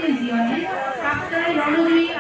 রিজিয়নে কাপ্তাই রণবীর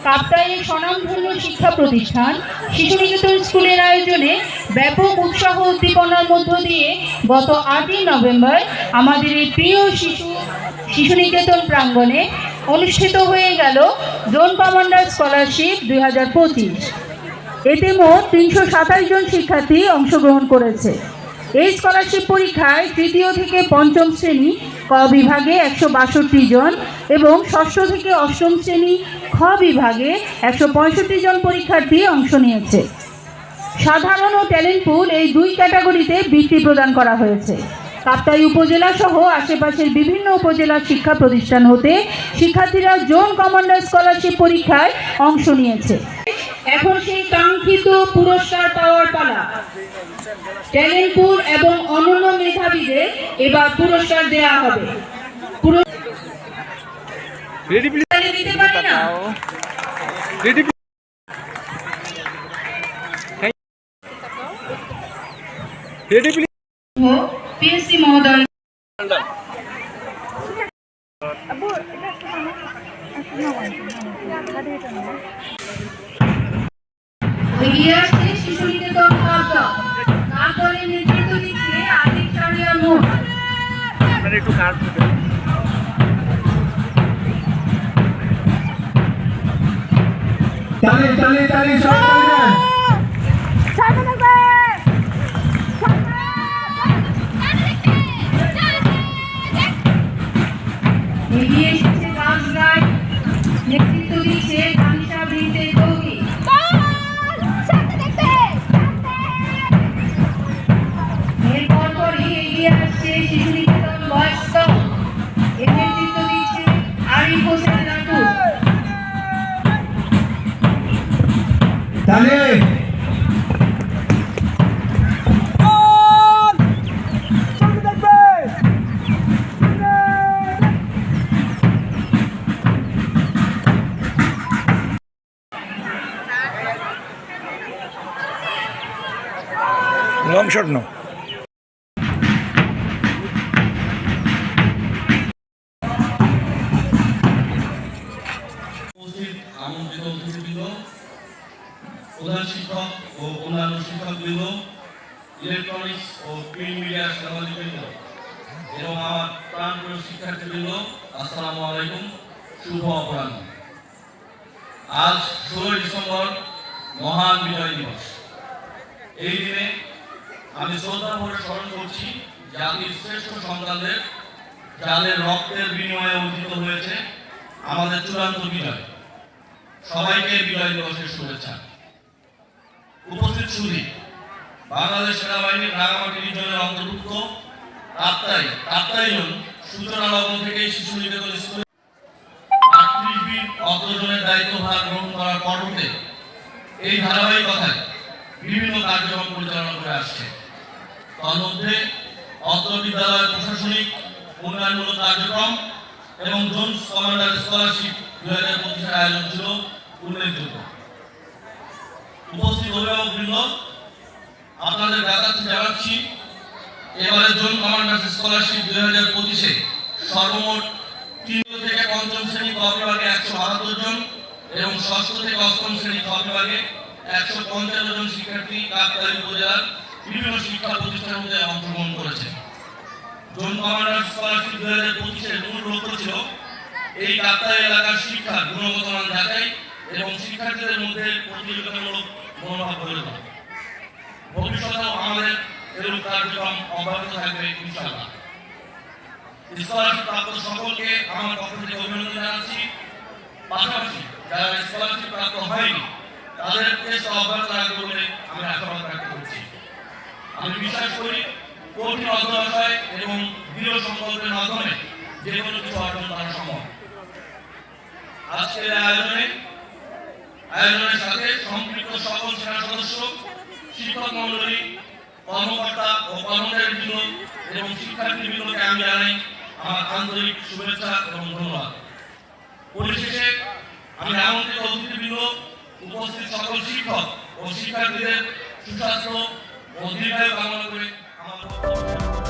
কাপ্তাই স্বনামধন্য শিক্ষা প্রতিষ্ঠান শিশু নিকেতন স্কুলের আয়োজনে ব্যাপক উৎসাহ উদ্দীপনার মধ্য দিয়ে গত 8ই নভেম্বর আমাদের এই প্রিয় শিশু নিকেতন প্রাঙ্গণে অনুষ্ঠিত হয়ে গেল জোন কমান্ডার স্কলারশিপ 2025। এতে মোট 327 জন শিক্ষার্থী অংশগ্রহণ করেছে। এই স্কলারশিপ পরীক্ষায় তৃতীয় থেকে পঞ্চম শ্রেণী ক বিভাগে 162 জন এবং ষষ্ঠ থেকে অষ্টম শ্রেণী খ বিভাগে 165 জন পরীক্ষার্থী অংশ নিয়েছে। সাধারণ ও ট্যালেন্ট পুল এই দুই ক্যাটাগরিতে বৃত্তি প্রদান করা হয়েছে। কাপ্তাই উপজেলা সহ আশেপাশের বিভিন্ন উপজেলার শিক্ষা প্রতিষ্ঠান হতে শিক্ষার্থীরা জোন কমান্ডার স্কলারশিপ পরীক্ষায় অংশ নিয়েছে। এখন সেই কাঙ্ক্ষিত পুরস্কার পাওয়ার পালা। ট্যালেন্ট পুল এবং অনন্য মেধাবীদের এবার পুরস্কার দেওয়া হবে। পিএসসি মহোদয় শিশু নিকেতন দলের নেতৃত্ব দিচ্ছে আতিক শাহরিয়ার মোড়। একটু কাজ এগিয়ে এসেছে রাজরায়, নেতৃত্ব দিচ্ছে কানিশা বৃন্তে যোগী। এরপর পরই এগিয়ে আসছে শিশু নিকেতন বয়েজ ক্লাব, এর নেতৃত্ব দিচ্ছে আরিফ হোসেন রাতুল। লং শট নো আমন্ত্রিত অতিথিবৃন্দ, প্রধান শিক্ষক ও অন্যান্য শিক্ষকবৃন্দ, ইলেকট্রনিক্স ও প্রিন্ট মিডিয়ার সাংবাদিকবৃন্দ এবং আমার প্রাণপ্রিয় শিক্ষার্থীবৃন্দ, আসসালামু আলাইকুম। শুভ অপরাহ্ন। আজ 16 ডিসেম্বর মহান বিজয় দিবস। এই দিনে আমি শ্রদ্ধার ভরে স্মরণ করছি জাতির শ্রেষ্ঠ সন্তানদের, যাদের রক্তের বিনিময়ে অর্জিত হয়েছে আমাদের চূড়ান্ত বিজয়। সবাইকে বিজয় দিবসের শুভেচ্ছা। উপস্থিত সুধী, বাংলাদেশ সেনাবাহিনীর রাঙামাটি রিজনের অন্তর্ভুক্ত কাপ্তাই জোন সূচনা লগ্ন থেকে শিশু নিকেতন স্কুলে 38 অগ্রজনের দায়িত্বভার গ্রহণ করার পর হতে এই ধারাবাহিকতায় বিভিন্ন কার্যক্রম পরিচালনা করে আসছে। তন্মধ্যে অত্র বিদ্যালয়ের প্রশাসনিক উন্নয়নমূলক কার্যক্রম এবং জোন কমান্ডার স্কলারশিপ 2025 আয়োজন ছিল উল্লেখযোগ্য। উপস্থিত অভিভাবকবৃন্দ, আপনাদের জানাচ্ছি এবারে জোন কমান্ডার স্কলারশিপ 2025-এ সর্বমোট 3 থেকে 5ম শ্রেণী ক বিভাগে 172 জন এবং ষষ্ঠ থেকে অষ্টম শ্রেণী খ বিভাগে 155 জন শিক্ষার্থী কাপ্তাই উপজেলার বিভিন্ন শিক্ষা প্রতিষ্ঠানের মধ্যে অংশগ্রহণ করেছে। জোন কমান্ডার স্কলারশিপ 2025-এর মূল লক্ষ্য ছিল এই কাপ্তাই এলাকার শিক্ষার গুণগত মান যাচাই এবং শিক্ষার্থীদের মধ্যে প্রতিযোগিতামূলক মনোভাব গড়ে তোলা। ভবিষ্যতেও আমাদের এরূপ কার্যক্রম অব্যাহত থাকবে ইনশাআল্লাহ। স্কলারশিপ প্রাপ্ত সকলকে আমার পক্ষ থেকে অভিনন্দন জানাচ্ছি। পাশাপাশি যারা স্কলারশিপ প্রাপ্ত হয়নি তাদের চেষ্টা অব্যাহত রাখবে বলে আমি আশাবাদ ব্যক্ত করছি। আমি বিশ্বাস করি কঠিন অধ্যবসায় এবং দৃঢ় সংকল্পের মাধ্যমে যে কোনো কিছু অর্জন করা সম্ভব। আজকের আয়োজনের সাথে সম্পৃক্ত সকল সেনা সদস্য, শিক্ষক মন্ডলী, কর্মকর্তা ও কর্মচারীবৃন্দ এবং শিক্ষার্থীবৃন্দকে আমি জানাই আমার আন্তরিক শুভেচ্ছা এবং ধন্যবাদ। পরিশেষে আমি আমন্ত্রিত অতিথিবৃন্দ, উপস্থিত সকল শিক্ষক ও শিক্ষার্থীদের সুস্বাস্থ্য ও দীর্ঘায়ু কামনা করে আমার বক্তব্য